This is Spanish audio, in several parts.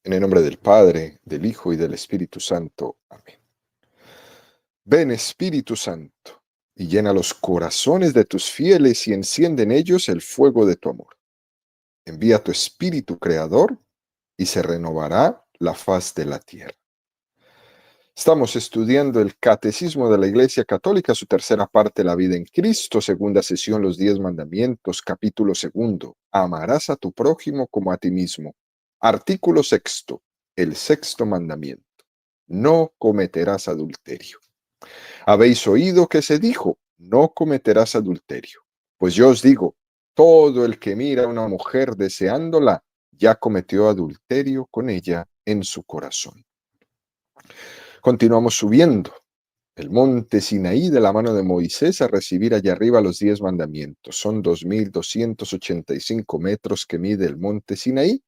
En el nombre del Padre, del Hijo y del Espíritu Santo. Amén. Ven, Espíritu Santo, y llena los corazones de tus fieles y enciende en ellos el fuego de tu amor. Envía tu Espíritu Creador y se renovará la faz de la tierra. Estamos estudiando el Catecismo de la Iglesia Católica, su tercera parte, la vida en Cristo, segunda sesión, los 10 mandamientos, capítulo segundo. Amarás a tu prójimo como a ti mismo. Artículo sexto, el sexto mandamiento. No cometerás adulterio. Habéis oído que se dijo, no cometerás adulterio. Pues yo os digo, todo el que mira a una mujer deseándola, ya cometió adulterio con ella en su corazón. Continuamos subiendo el monte Sinaí de la mano de Moisés a recibir allá arriba los 10 mandamientos. Son 2.285 metros que mide el monte Sinaí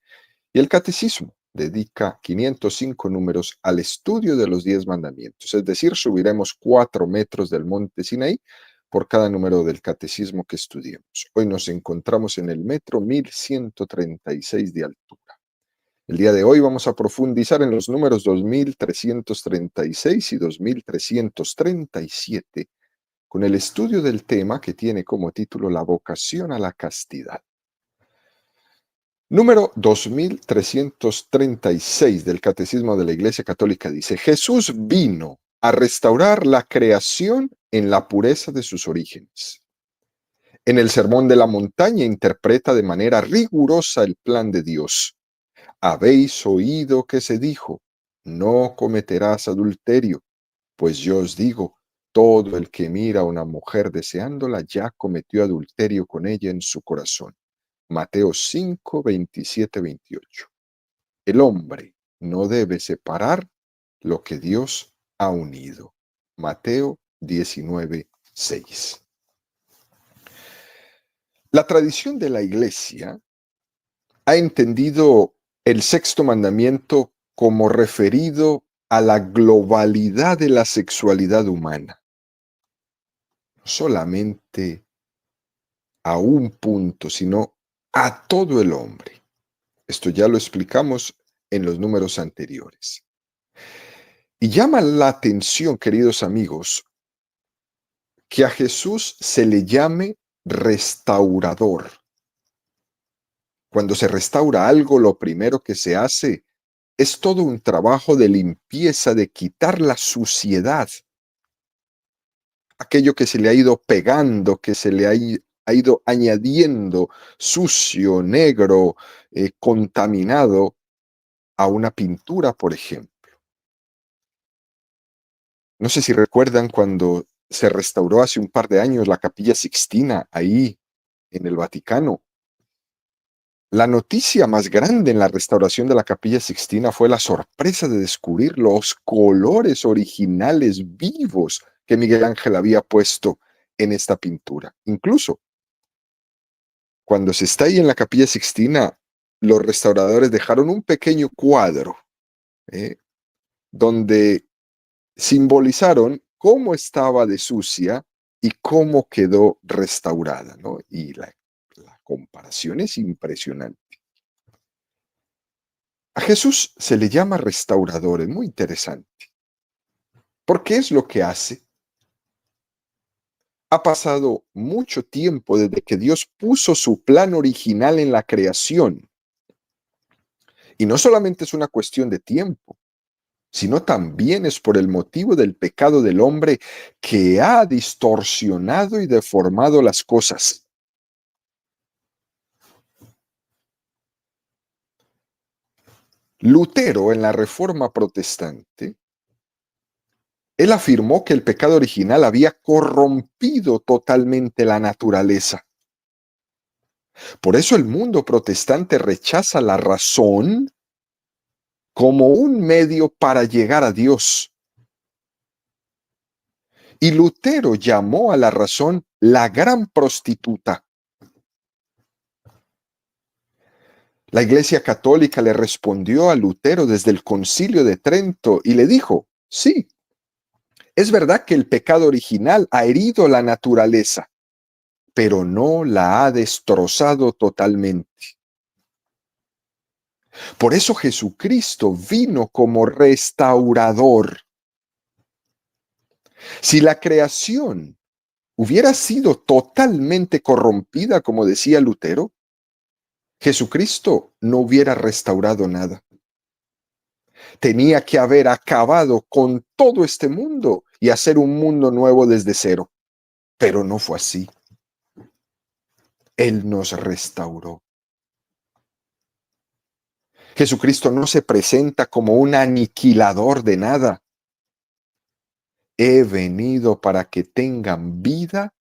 y el catecismo dedica 505 números al estudio de los 10 mandamientos. Es decir, subiremos 4 metros del monte Sinaí por cada número del catecismo que estudiemos. Hoy nos encontramos en el metro 1136 de altura. El día de hoy vamos a profundizar en los números 2336 y 2337 con el estudio del tema que tiene como título La vocación a la castidad. Número 2336 del Catecismo de la Iglesia Católica dice: Jesús vino a restaurar la creación en la pureza de sus orígenes. En el Sermón de la Montaña interpreta de manera rigurosa el plan de Dios. Habéis oído que se dijo, no cometerás adulterio, pues yo os digo, todo el que mira a una mujer deseándola ya cometió adulterio con ella en su corazón. Mateo 5, 27, 28. El hombre no debe separar lo que Dios ha unido. Mateo 19, 6. La tradición de la Iglesia ha entendido el sexto mandamiento como referido a la globalidad de la sexualidad humana, no solamente a un punto, sino a todo el hombre. Esto ya lo explicamos en los números anteriores. Y llama la atención, queridos amigos, que a Jesús se le llame restaurador. Cuando se restaura algo, lo primero que se hace es todo un trabajo de limpieza, de quitar la suciedad, aquello que se le ha ido pegando, que se le ha ido añadiendo sucio, negro, contaminado a una pintura, por ejemplo. No sé si recuerdan cuando se restauró hace un par de años la Capilla Sixtina ahí en el Vaticano. La noticia más grande en la restauración de la Capilla Sixtina fue la sorpresa de descubrir los colores originales vivos que Miguel Ángel había puesto en esta pintura. Incluso cuando se está ahí en la Capilla Sixtina, los restauradores dejaron un pequeño cuadro ¿eh? donde simbolizaron cómo estaba de sucia y cómo quedó restaurada, ¿no? Y la comparación es impresionante. A Jesús se le llama restaurador, es muy interesante. ¿Por qué es lo que hace? Ha pasado mucho tiempo desde que Dios puso su plan original en la creación. Y no solamente es una cuestión de tiempo, sino también es por el motivo del pecado del hombre que ha distorsionado y deformado las cosas. Lutero, en la Reforma Protestante, él afirmó que el pecado original había corrompido totalmente la naturaleza. Por eso el mundo protestante rechaza la razón como un medio para llegar a Dios. Y Lutero llamó a la razón la gran prostituta. La Iglesia Católica le respondió a Lutero desde el Concilio de Trento y le dijo, sí, es verdad que el pecado original ha herido la naturaleza, pero no la ha destrozado totalmente. Por eso Jesucristo vino como restaurador. Si la creación hubiera sido totalmente corrompida, como decía Lutero, Jesucristo no hubiera restaurado nada. Tenía que haber acabado con todo este mundo y hacer un mundo nuevo desde cero. Pero no fue así. Él nos restauró. Jesucristo no se presenta como un aniquilador de nada. He venido para que tengan vida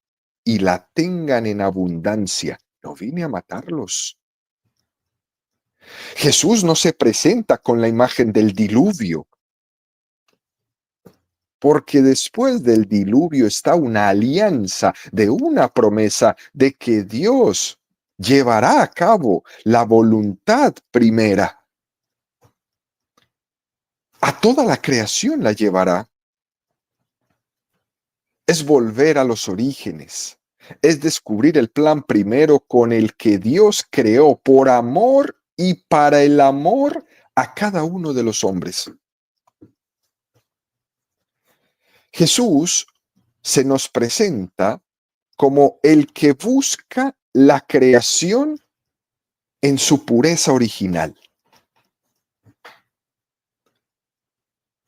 y la tengan en abundancia. No vine a matarlos. Jesús no se presenta con la imagen del diluvio, porque después del diluvio está una alianza de una promesa de que Dios llevará a cabo la voluntad primera. A toda la creación la llevará. Es volver a los orígenes, es descubrir el plan primero con el que Dios creó por amor y para el amor a cada uno de los hombres. Jesús se nos presenta como el que busca la creación en su pureza original.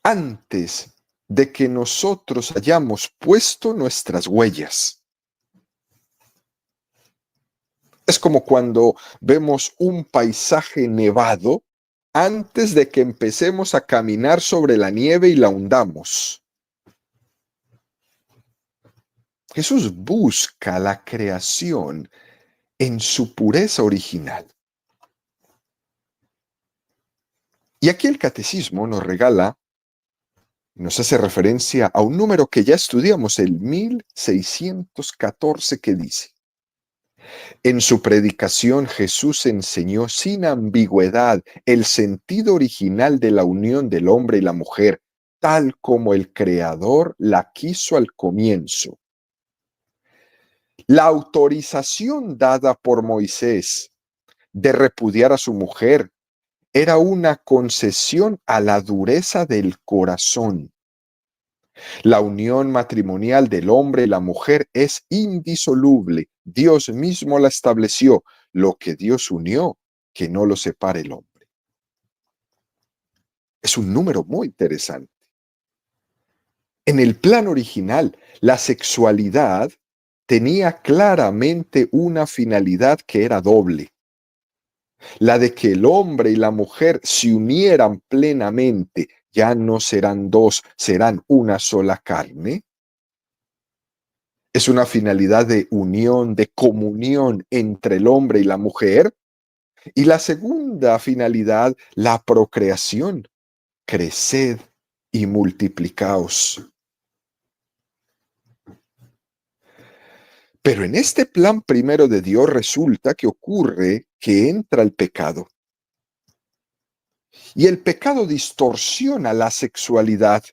Antes de que nosotros hayamos puesto nuestras huellas. Es como cuando vemos un paisaje nevado antes de que empecemos a caminar sobre la nieve y la hundamos. Jesús busca la creación en su pureza original. Y aquí el catecismo nos regala, nos hace referencia a un número que ya estudiamos, el 1614, que dice: en su predicación Jesús enseñó sin ambigüedad el sentido original de la unión del hombre y la mujer, tal como el Creador la quiso al comienzo. La autorización dada por Moisés de repudiar a su mujer era una concesión a la dureza del corazón. La unión matrimonial del hombre y la mujer es indisoluble. Dios mismo la estableció. Lo que Dios unió, que no lo separe el hombre. Es un número muy interesante. En el plan original, la sexualidad tenía claramente una finalidad que era doble. La de que el hombre y la mujer se unieran plenamente, ya no serán dos, serán una sola carne. Es una finalidad de unión, de comunión entre el hombre y la mujer. Y la segunda finalidad, la procreación. Creced y multiplicaos. Pero en este plan primero de Dios resulta que ocurre que entra el pecado. Y el pecado distorsiona la sexualidad.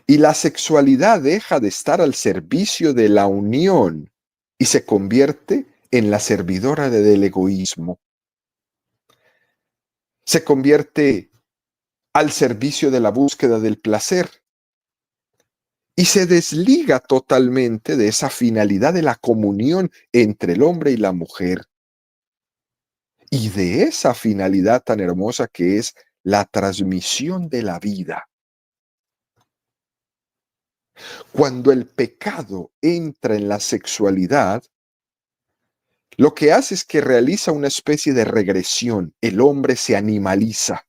Y la sexualidad deja de estar al servicio de la unión y se convierte en la servidora del egoísmo. Se convierte al servicio de la búsqueda del placer y se desliga totalmente de esa finalidad de la comunión entre el hombre y la mujer y de esa finalidad tan hermosa que es la transmisión de la vida. Cuando el pecado entra en la sexualidad, lo que hace es que realiza una especie de regresión. El hombre se animaliza.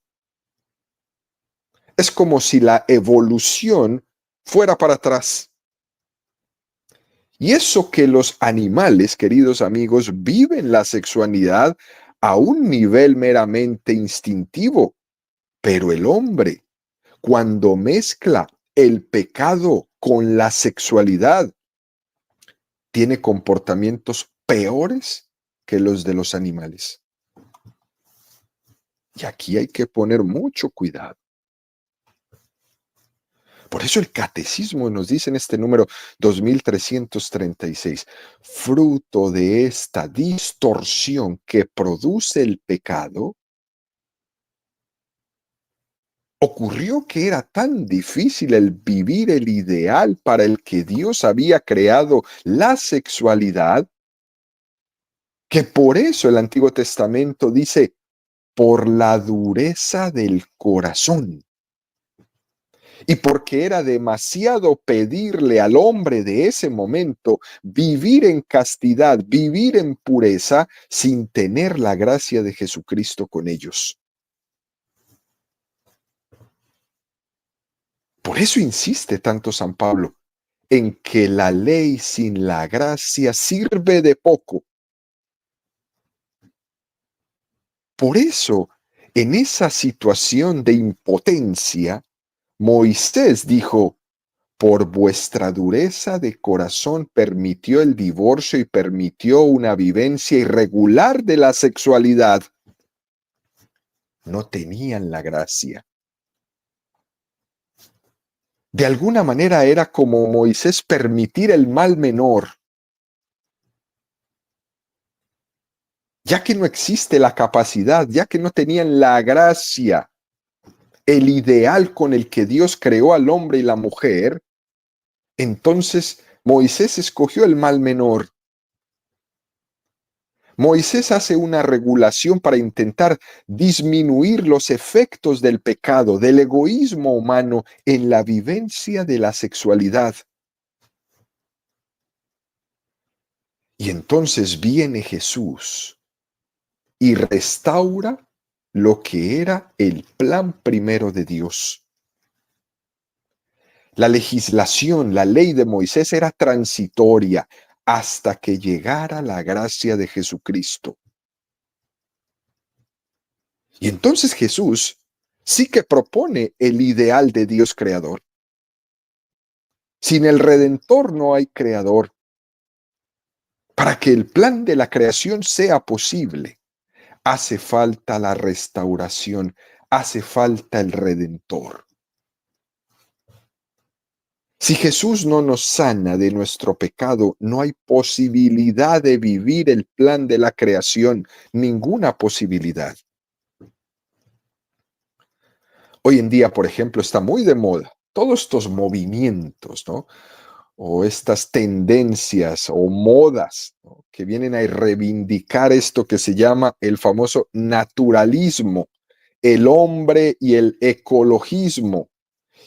Es como si la evolución fuera para atrás. Y eso que los animales, queridos amigos, viven la sexualidad a un nivel meramente instintivo, pero el hombre, cuando mezcla el pecado con la sexualidad, tiene comportamientos peores que los de los animales. Y aquí hay que poner mucho cuidado. Por eso el catecismo nos dice en este número 2336, fruto de esta distorsión que produce el pecado, ocurrió que era tan difícil el vivir el ideal para el que Dios había creado la sexualidad, que por eso el Antiguo Testamento dice, por la dureza del corazón. Y porque era demasiado pedirle al hombre de ese momento vivir en castidad, vivir en pureza, sin tener la gracia de Jesucristo con ellos. Por eso insiste tanto San Pablo en que la ley sin la gracia sirve de poco. Por eso, en esa situación de impotencia, Moisés dijo, por vuestra dureza de corazón permitió el divorcio y permitió una vivencia irregular de la sexualidad. No tenían la gracia. De alguna manera era como Moisés permitir el mal menor, ya que no existe la capacidad, ya que no tenían la gracia, el ideal con el que Dios creó al hombre y la mujer. Entonces Moisés escogió el mal menor. Moisés hace una regulación para intentar disminuir los efectos del pecado, del egoísmo humano en la vivencia de la sexualidad. Y entonces viene Jesús y restaura lo que era el plan primero de Dios. La legislación, la ley de Moisés era transitoria hasta que llegara la gracia de Jesucristo. Y entonces Jesús sí que propone el ideal de Dios creador. Sin el Redentor no hay creador. Para que el plan de la creación sea posible, hace falta la restauración, hace falta el Redentor. Si Jesús no nos sana de nuestro pecado, no hay posibilidad de vivir el plan de la creación, ninguna posibilidad. Hoy en día, por ejemplo, está muy de moda todos estos movimientos, ¿no? O estas tendencias o modas, ¿no?, que vienen a reivindicar esto que se llama el famoso naturalismo, el hombre y el ecologismo.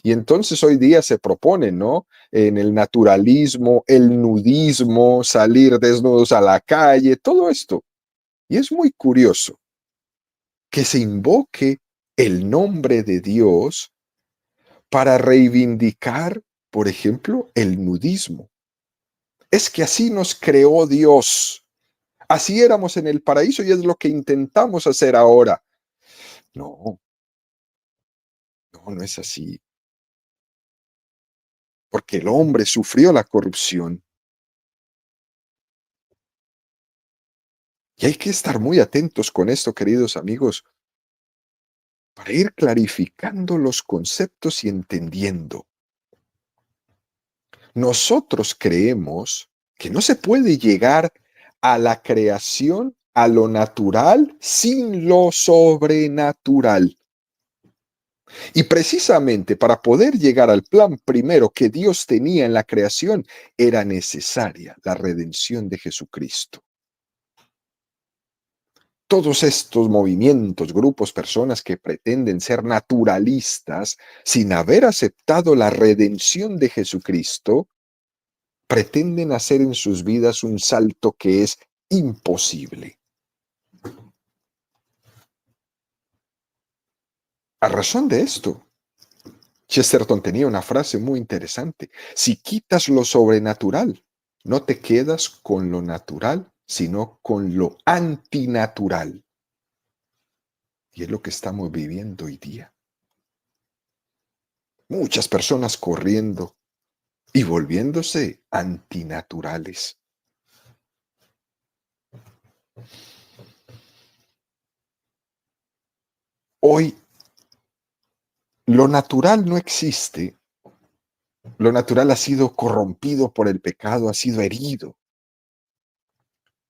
Y entonces hoy día se propone, ¿no?, en el naturalismo, el nudismo, salir desnudos a la calle, todo esto. Y es muy curioso que se invoque el nombre de Dios para reivindicar, por ejemplo, el nudismo. Es que así nos creó Dios. Así éramos en el paraíso y es lo que intentamos hacer ahora. No, no es así. Porque el hombre sufrió la corrupción. Y hay que estar muy atentos con esto, queridos amigos, para ir clarificando los conceptos y entendiendo. Nosotros creemos que no se puede llegar a la creación, a lo natural, sin lo sobrenatural. Y precisamente para poder llegar al plan primero que Dios tenía en la creación, era necesaria la redención de Jesucristo. Todos estos movimientos, grupos, personas que pretenden ser naturalistas sin haber aceptado la redención de Jesucristo, pretenden hacer en sus vidas un salto que es imposible. A razón de esto, Chesterton tenía una frase muy interesante. Si quitas lo sobrenatural, no te quedas con lo natural, sino con lo antinatural. Y es lo que estamos viviendo hoy día. Muchas personas corriendo y volviéndose antinaturales. Hoy lo natural no existe. Lo natural ha sido corrompido por el pecado, ha sido herido.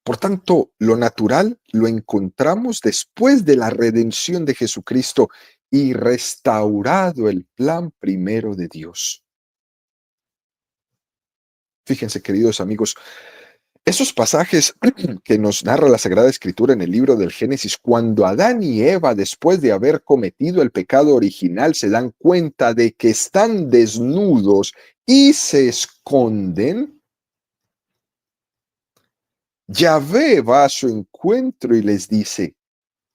Por tanto, lo natural lo encontramos después de la redención de Jesucristo y restaurado el plan primero de Dios. Fíjense, queridos amigos, esos pasajes que nos narra la Sagrada Escritura en el libro del Génesis, cuando Adán y Eva, después de haber cometido el pecado original, se dan cuenta de que están desnudos y se esconden, Yahvé va a su encuentro y les dice: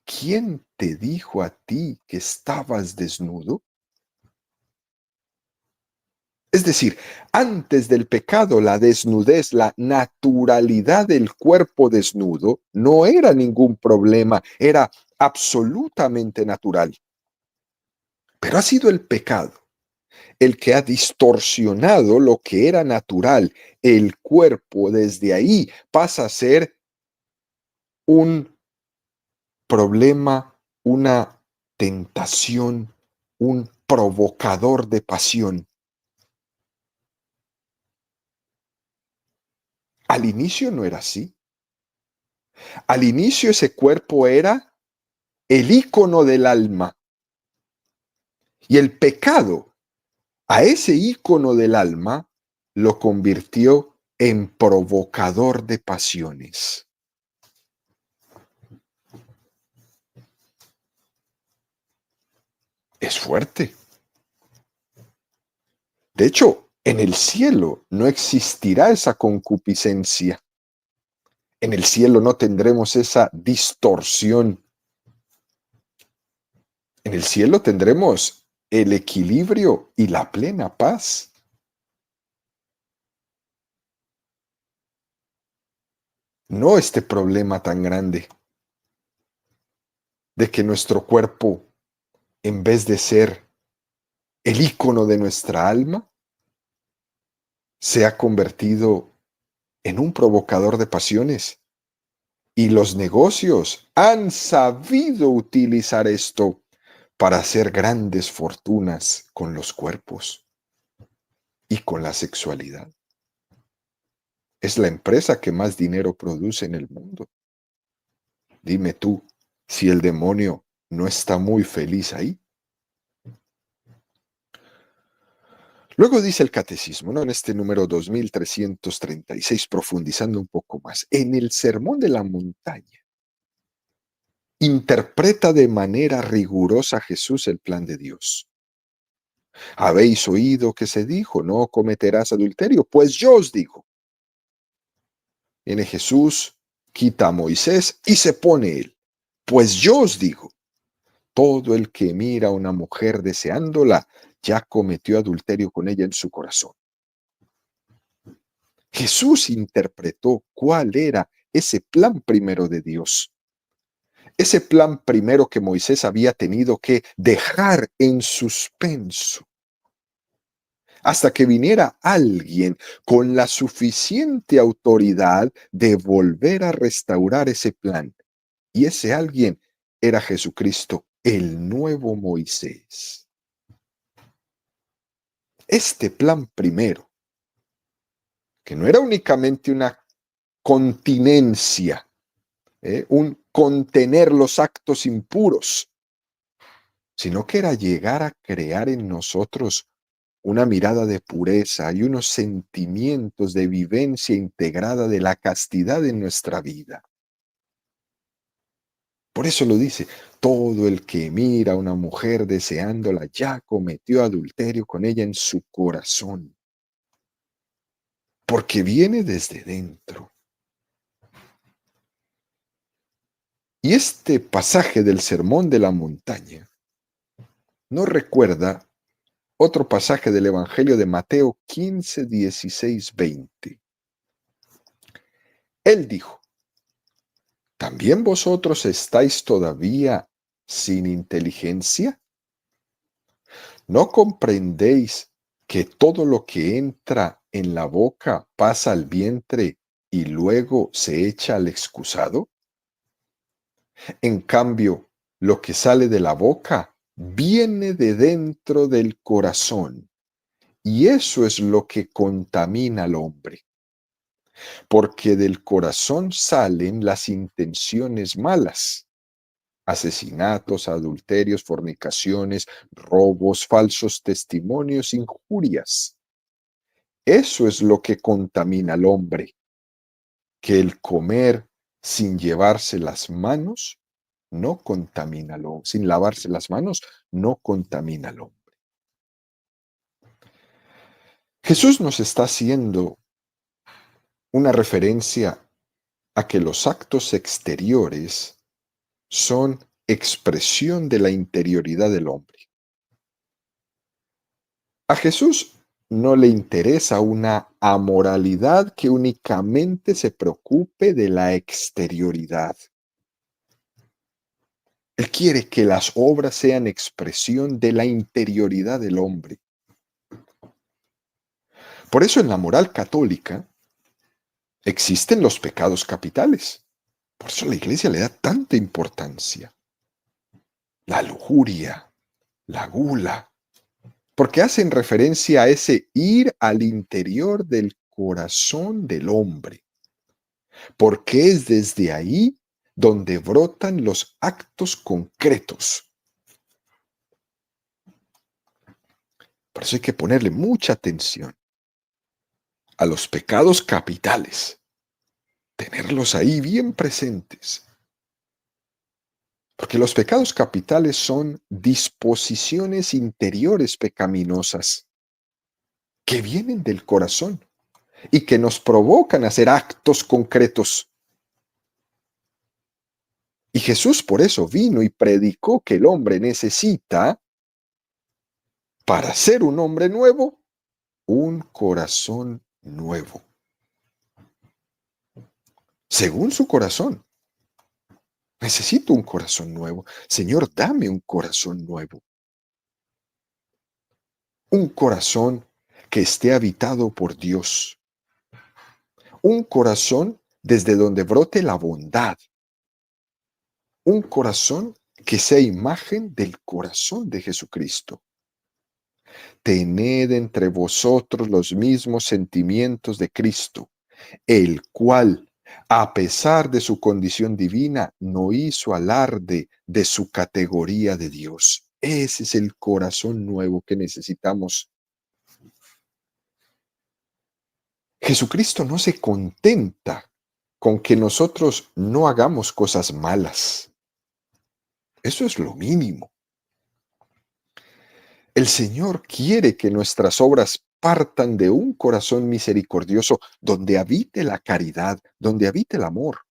¿quién te dijo a ti que estabas desnudo? Es decir, antes del pecado, la desnudez, la naturalidad del cuerpo desnudo no era ningún problema, era absolutamente natural. Pero ha sido el pecado el que ha distorsionado lo que era natural. El cuerpo desde ahí pasa a ser un problema, una tentación, un provocador de pasión. Al inicio no era así. Al inicio ese cuerpo era el ícono del alma. Y el pecado a ese ícono del alma lo convirtió en provocador de pasiones. Es fuerte. De hecho, en el cielo no existirá esa concupiscencia. En el cielo no tendremos esa distorsión. En el cielo tendremos el equilibrio y la plena paz. No este problema tan grande de que nuestro cuerpo, en vez de ser el ícono de nuestra alma, se ha convertido en un provocador de pasiones. Y los negocios han sabido utilizar esto para hacer grandes fortunas con los cuerpos y con la sexualidad. Es la empresa que más dinero produce en el mundo. Dime tú si el demonio no está muy feliz ahí. Luego dice el catecismo, ¿no? En este número 2336, profundizando un poco más, en el Sermón de la Montaña, interpreta de manera rigurosa Jesús el plan de Dios. Habéis oído que se dijo: no cometerás adulterio. Pues yo os digo. Viene Jesús, quita a Moisés y se pone él. Pues yo os digo, todo el que mira a una mujer deseándola, ya cometió adulterio con ella en su corazón. Jesús interpretó cuál era ese plan primero de Dios. Ese plan primero que Moisés había tenido que dejar en suspenso hasta que viniera alguien con la suficiente autoridad de volver a restaurar ese plan. Y ese alguien era Jesucristo, el nuevo Moisés. Este plan primero, que no era únicamente una continencia, un contener los actos impuros, sino que era llegar a crear en nosotros una mirada de pureza y unos sentimientos de vivencia integrada de la castidad en nuestra vida. Por eso lo dice: todo el que mira a una mujer deseándola ya cometió adulterio con ella en su corazón, porque viene desde dentro. Y este pasaje del Sermón de la Montaña nos recuerda otro pasaje del Evangelio de Mateo 15, 16, 20. Él dijo: ¿también vosotros estáis todavía sin inteligencia? ¿No comprendéis que todo lo que entra en la boca pasa al vientre y luego se echa al excusado? En cambio, lo que sale de la boca viene de dentro del corazón, y eso es lo que contamina al hombre, porque del corazón salen las intenciones malas, asesinatos, adulterios, fornicaciones, robos, falsos testimonios, injurias. Eso es lo que contamina al hombre, que el comer sin llevarse las manos no contamina al hombre, sin lavarse las manos no contamina al hombre. Jesús nos está haciendo una referencia a que los actos exteriores son expresión de la interioridad del hombre. A Jesús no le interesa una amoralidad que únicamente se preocupe de la exterioridad. Él quiere que las obras sean expresión de la interioridad del hombre. Por eso en la moral católica existen los pecados capitales. Por eso la Iglesia le da tanta importancia. La lujuria, la gula, porque hacen referencia a ese ir al interior del corazón del hombre, porque es desde ahí donde brotan los actos concretos. Por eso hay que ponerle mucha atención a los pecados capitales, tenerlos ahí bien presentes. Porque los pecados capitales son disposiciones interiores pecaminosas que vienen del corazón y que nos provocan a hacer actos concretos. Y Jesús por eso vino y predicó que el hombre necesita, para ser un hombre nuevo, un corazón nuevo. Según su corazón. Necesito un corazón nuevo. Señor, dame un corazón nuevo. Un corazón que esté habitado por Dios. Un corazón desde donde brote la bondad. Un corazón que sea imagen del corazón de Jesucristo. Tened entre vosotros los mismos sentimientos de Cristo, el cual, a pesar de su condición divina, no hizo alarde de su categoría de Dios. Ese es el corazón nuevo que necesitamos. Jesucristo no se contenta con que nosotros no hagamos cosas malas. Eso es lo mínimo. El Señor quiere que nuestras obras partan de un corazón misericordioso donde habite la caridad, donde habite el amor.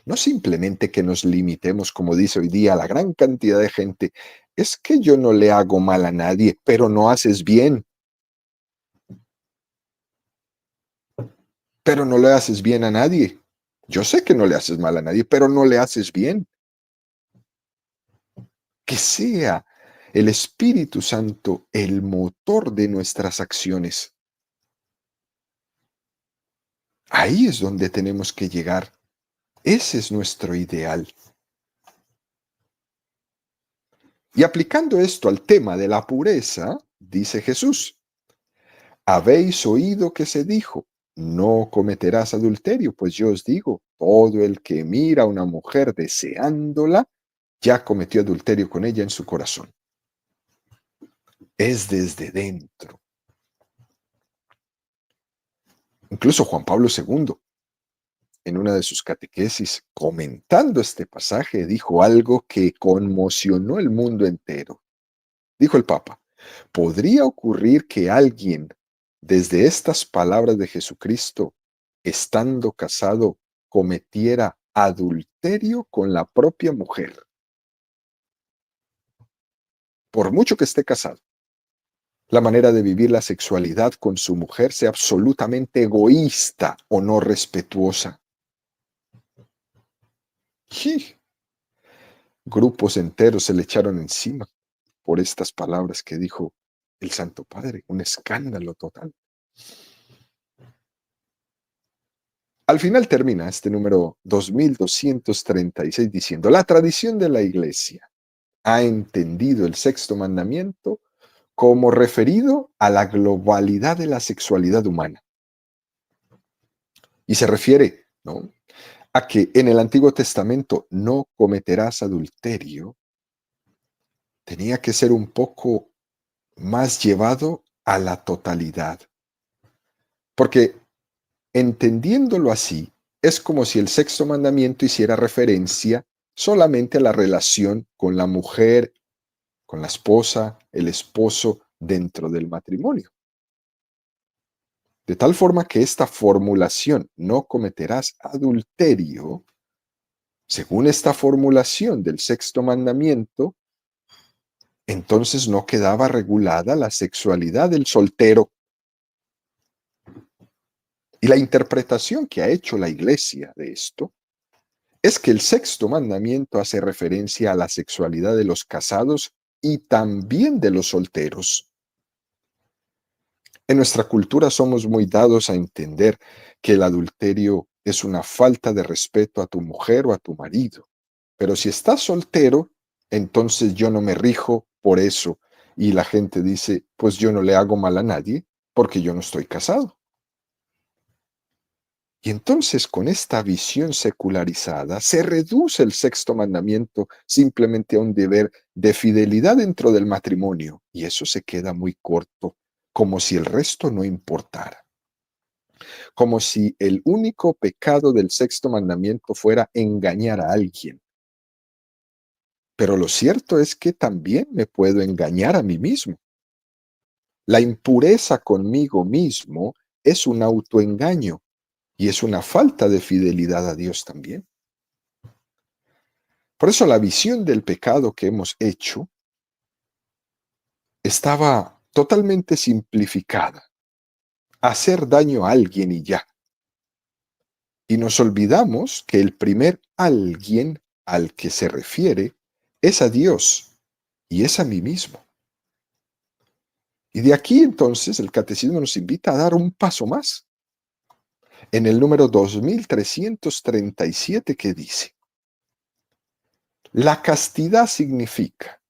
No simplemente que nos limitemos, como dice hoy día la gran cantidad de gente, es que yo no le hago mal a nadie, pero no haces bien. Pero no le haces bien a nadie. Yo sé que no le haces mal a nadie, pero no le haces bien. Que sea el Espíritu Santo el motor de nuestras acciones. Ahí es donde tenemos que llegar. Ese es nuestro ideal. Y aplicando esto al tema de la pureza, dice Jesús, habéis oído que se dijo, no cometerás adulterio, pues yo os digo, todo el que mira a una mujer deseándola, ya cometió adulterio con ella en su corazón. Es desde dentro. Incluso Juan Pablo II, en una de sus catequesis, comentando este pasaje, dijo algo que conmocionó el mundo entero. Dijo el Papa, ¿podría ocurrir que alguien, desde estas palabras de Jesucristo, estando casado, cometiera adulterio con la propia mujer? Por mucho que esté casado, la manera de vivir la sexualidad con su mujer sea absolutamente egoísta o no respetuosa. Y grupos enteros se le echaron encima por estas palabras que dijo el Santo Padre, un escándalo total. Al final termina este número 2236 diciendo, la tradición de la Iglesia ha entendido el sexto mandamiento como referido a la globalidad de la sexualidad humana. Y se refiere, ¿no?, a que en el Antiguo Testamento no cometerás adulterio, tenía que ser un poco más llevado a la totalidad. Porque entendiéndolo así, es como si el sexto mandamiento hiciera referencia solamente a la relación con la mujer, con la esposa, el esposo dentro del matrimonio. De tal forma que esta formulación, no cometerás adulterio, según esta formulación del sexto mandamiento, entonces no quedaba regulada la sexualidad del soltero. Y la interpretación que ha hecho la Iglesia de esto es que el sexto mandamiento hace referencia a la sexualidad de los casados y también de los solteros. En nuestra cultura somos muy dados a entender que el adulterio es una falta de respeto a tu mujer o a tu marido. Pero si estás soltero, entonces yo no me rijo por eso. Y la gente dice, pues yo no le hago mal a nadie porque yo no estoy casado. Y entonces con esta visión secularizada se reduce el sexto mandamiento simplemente a un deber de fidelidad dentro del matrimonio. Y eso se queda muy corto, como si el resto no importara. Como si el único pecado del sexto mandamiento fuera engañar a alguien. Pero lo cierto es que también me puedo engañar a mí mismo. La impureza conmigo mismo es un autoengaño y es una falta de fidelidad a Dios también. Por eso la visión del pecado que hemos hecho estaba totalmente simplificada. Hacer daño a alguien y ya. Y nos olvidamos que el primer alguien al que se refiere es a Dios y es a mí mismo. Y de aquí entonces el catecismo nos invita a dar un paso más. En el número 2337 que dice, la castidad significa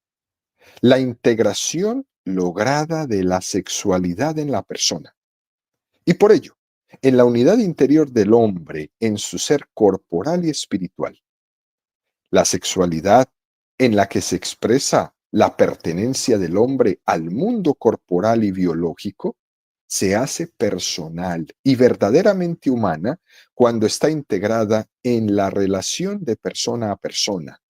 la integración lograda de la sexualidad en la persona. Y por ello, en la unidad interior del hombre en su ser corporal y espiritual, la sexualidad en la que se expresa la pertenencia del hombre al mundo corporal y biológico, se hace personal y verdaderamente humana cuando está integrada en la relación de persona a persona,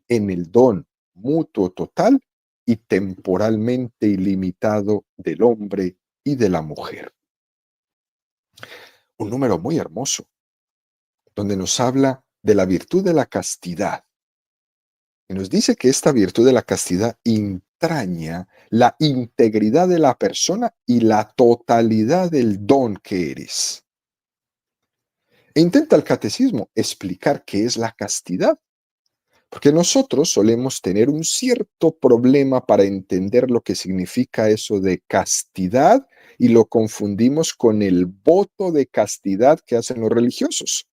en el don mutuo total y temporalmente ilimitado del hombre y de la mujer. Un número muy hermoso, donde nos habla de la virtud de la castidad. Y nos dice que esta virtud de la castidad entraña la integridad de la persona y la totalidad del don que eres. E intenta el catecismo explicar qué es la castidad, porque nosotros solemos tener un cierto problema para entender lo que significa eso de castidad y lo confundimos con el voto de castidad que hacen los religiosos.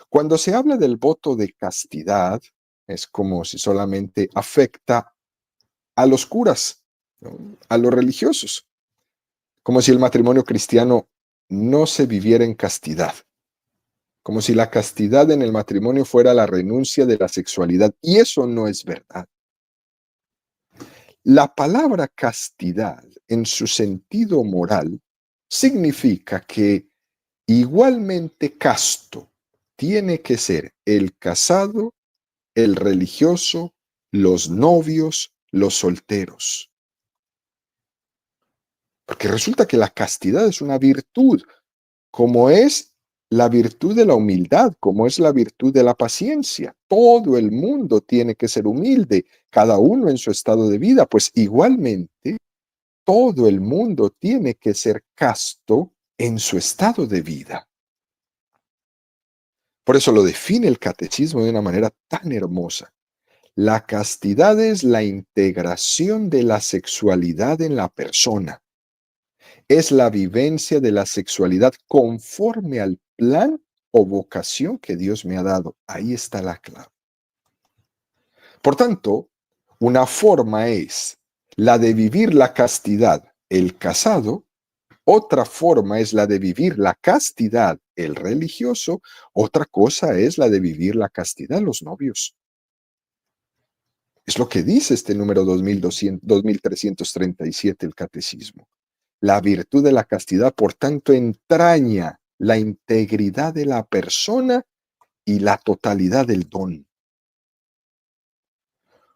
Cuando se habla del voto de castidad, es como si solamente afecta a los curas, ¿no? A los religiosos, como si el matrimonio cristiano no se viviera en castidad, como si la castidad en el matrimonio fuera la renuncia de la sexualidad, y eso no es verdad. La palabra castidad, en su sentido moral, significa que igualmente casto tiene que ser el casado, el religioso, los novios, los solteros. Porque resulta que la castidad es una virtud, como es la virtud de la humildad, como es la virtud de la paciencia. Todo el mundo tiene que ser humilde, cada uno en su estado de vida, pues igualmente todo el mundo tiene que ser casto en su estado de vida. Por eso lo define el catecismo de una manera tan hermosa. La castidad es la integración de la sexualidad en la persona. Es la vivencia de la sexualidad conforme al plan o vocación que Dios me ha dado. Ahí está la clave. Por tanto, una forma es la de vivir la castidad, el casado, Otra forma es la de vivir la castidad, el religioso. Otra cosa es la de vivir la castidad, los novios. Es lo que dice este número 2337 el Catecismo. La virtud de la castidad, por tanto, entraña la integridad de la persona y la totalidad del don.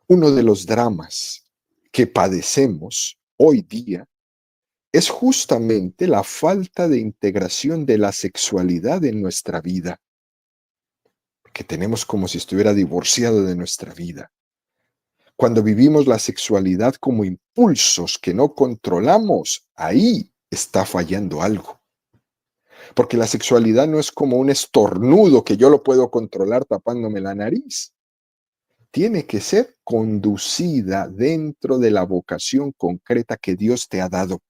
Uno de los dramas que padecemos hoy día es justamente la falta de integración de la sexualidad en nuestra vida, que tenemos como si estuviera divorciado de nuestra vida. Cuando vivimos la sexualidad como impulsos que no controlamos, ahí está fallando algo. Porque la sexualidad no es como un estornudo que yo lo puedo controlar tapándome la nariz. Tiene que ser conducida dentro de la vocación concreta que Dios te ha dado.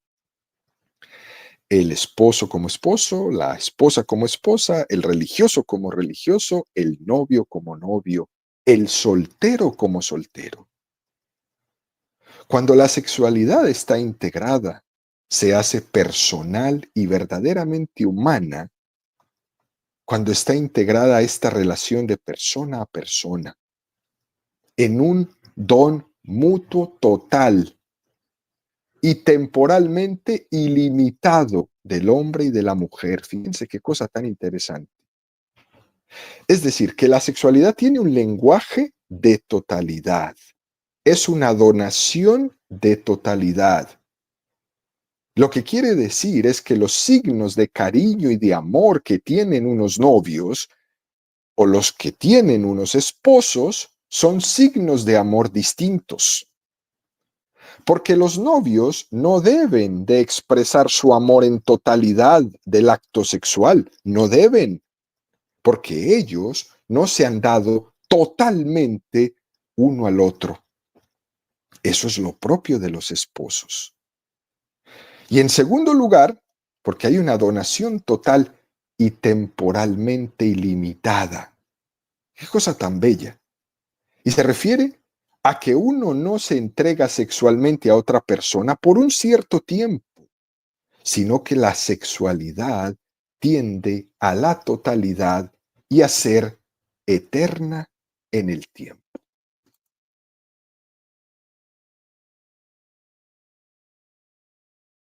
El esposo como esposo, la esposa como esposa, el religioso como religioso, el novio como novio, el soltero como soltero. Cuando la sexualidad está integrada, se hace personal y verdaderamente humana, cuando está integrada esta relación de persona a persona, en un don mutuo total y temporalmente ilimitado del hombre y de la mujer. Fíjense qué cosa tan interesante. Es decir, que la sexualidad tiene un lenguaje de totalidad. Es una donación de totalidad. Lo que quiere decir es que los signos de cariño y de amor que tienen unos novios o los que tienen unos esposos son signos de amor distintos. Porque los novios no deben de expresar su amor en totalidad del acto sexual, no deben, porque ellos no se han dado totalmente uno al otro. Eso es lo propio de los esposos. Y en segundo lugar, porque hay una donación total y temporalmente ilimitada. Qué cosa tan bella. Y se refiere a que uno no se entrega sexualmente a otra persona por un cierto tiempo, sino que la sexualidad tiende a la totalidad y a ser eterna en el tiempo.